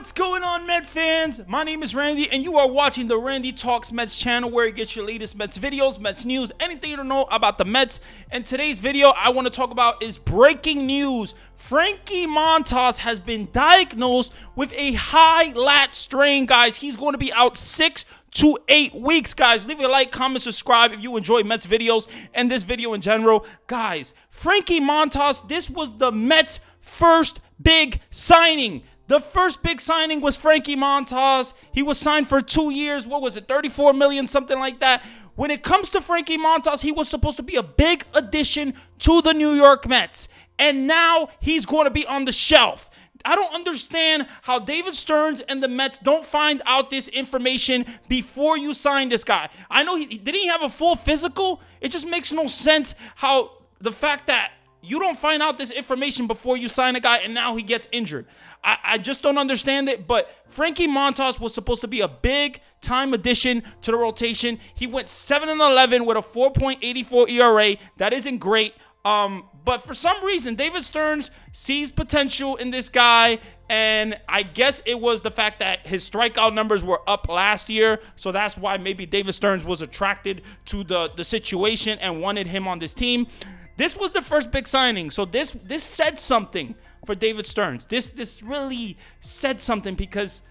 What's going on, Met fans? My name is Randy, and you are watching the Randy Talks Mets channel, where you get your latest Mets videos, Mets news, anything you don't know about the Mets. And today's video I want to talk about is breaking news. Frankie Montas has been diagnosed with a high lat strain, guys. He's going to be out 6 to 8 weeks, guys. Leave a like, comment, subscribe if you enjoy Mets videos and this video in general. Guys, Frankie Montas, this was the Mets' first big signing. The first big signing was Frankie Montas. He was signed for 2 years. What was it? $34 million, something like that. When it comes to Frankie Montas, he was supposed to be a big addition to the New York Mets. And now he's going to be on the shelf. I don't understand how David Stearns and the Mets don't find out this information before you sign this guy. I know didn't he have a full physical? It just makes no sense how the fact that you don't find out this information before you sign a guy and now he gets injured. I just don't understand it, but Frankie Montas was supposed to be a big-time addition to the rotation. He went 7-11 with a 4.84 ERA. That isn't great. But for some reason, David Stearns sees potential in this guy, and I guess it was the fact that his strikeout numbers were up last year, so that's why maybe David Stearns was attracted to the situation and wanted him on this team. This was the first big signing, so this said something for David Stearns. This really said something because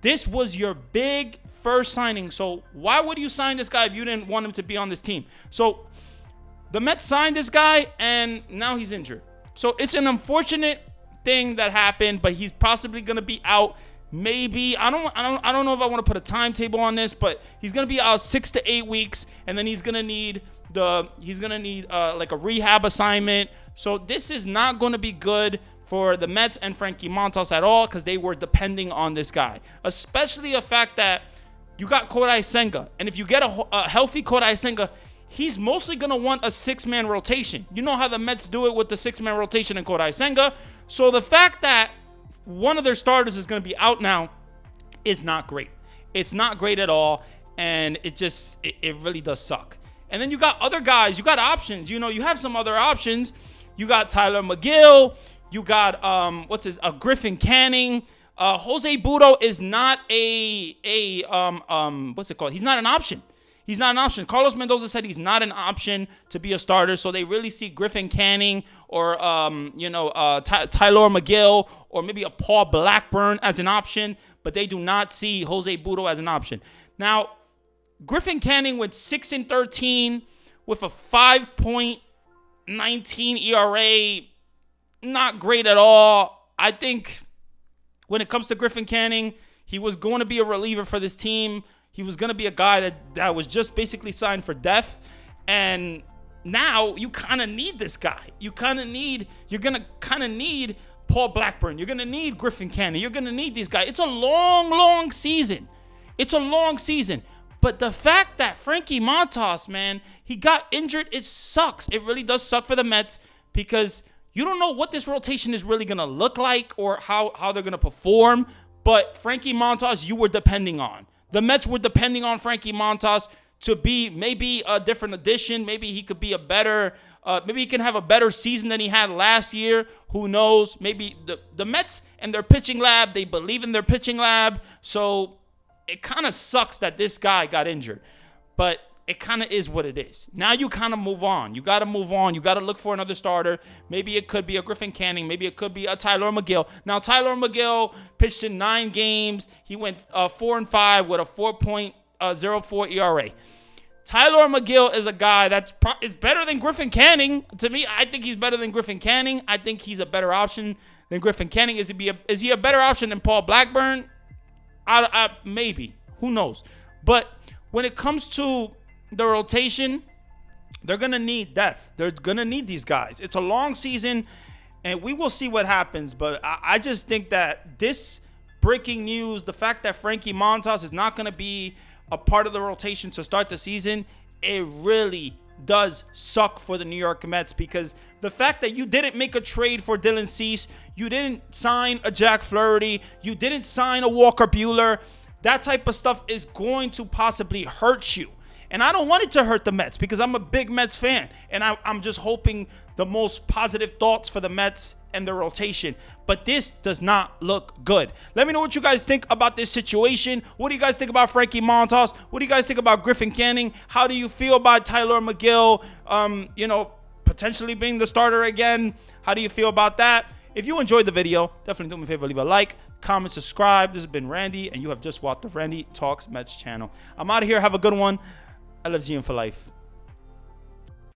this was your big first signing. So why would you sign this guy if you didn't want him to be on this team? So the Mets signed this guy, and now he's injured. So it's an unfortunate thing that happened, but he's possibly going to be out. Maybe I don't know if I want to put a timetable on this, but he's going to be out 6 to 8 weeks, and then he's going to need like a rehab assignment. So this is not going to be good for the Mets and Frankie Montas at all, because they were depending on this guy, especially the fact that you got Kodai Senga, and if you get a healthy Kodai Senga, he's mostly going to want a 6-man rotation. You know how the Mets do it with the 6-man rotation in Kodai Senga. So the fact that one of their starters is going to be out now is not great. It's not great at all, and it really does suck. And then you got other guys. You got options. You know, you have some other options. You got Tyler McGill. You got Griffin Canning. Jose Butto is not what's it called? He's not an option. He's not an option. Carlos Mendoza said he's not an option to be a starter, so they really see Griffin Canning or Tyler McGill or maybe a Paul Blackburn as an option, but they do not see Jose Butto as an option. Now, Griffin Canning went 6-13 with a 5.19 ERA. Not great at all. I think when it comes to Griffin Canning, he was going to be a reliever for this team. He was going to be a guy that was just basically signed for death. And now you kind of need this guy. You're going to kind of need Paul Blackburn. You're going to need Griffin Canning. You're going to need these guys. It's a long, long season. It's a long season. But the fact that Frankie Montas, man, he got injured, it sucks. It really does suck for the Mets, because you don't know what this rotation is really going to look like or how they're going to perform. But Frankie Montas, you were depending on. The Mets were depending on Frankie Montas to be maybe a different addition. Maybe he could be maybe he can have a better season than he had last year. Who knows? Maybe the Mets and their pitching lab, they believe in their pitching lab. So it kind of sucks that this guy got injured. But it kind of is what it is. Now you kind of move on. You got to move on. You got to look for another starter. Maybe it could be a Griffin Canning. Maybe it could be a Tyler McGill. Now, Tyler McGill pitched in 9 games. He went 4-5 with a 4.04 ERA. Tyler McGill is a guy is better than Griffin Canning. To me, I think he's better than Griffin Canning. I think he's a better option than Griffin Canning. Is he a better option than Paul Blackburn? Maybe. Who knows? But when it comes to the rotation, they're going to need depth. They're going to need these guys. It's a long season, and we will see what happens. But I just think that this breaking news, the fact that Frankie Montas is not going to be a part of the rotation to start the season, it really does suck for the New York Mets, because the fact that you didn't make a trade for Dylan Cease, you didn't sign a Jack Flaherty, you didn't sign a Walker Buehler, that type of stuff is going to possibly hurt you. And I don't want it to hurt the Mets, because I'm a big Mets fan. And I'm just hoping the most positive thoughts for the Mets and the rotation. But this does not look good. Let me know what you guys think about this situation. What do you guys think about Frankie Montas? What do you guys think about Griffin Canning? How do you feel about Tyler McGill, potentially being the starter again? How do you feel about that? If you enjoyed the video, definitely do me a favor, leave a like, comment, subscribe. This has been Randy, and you have just watched the Randy Talks Mets channel. I'm out of here. Have a good one. I love GM for life.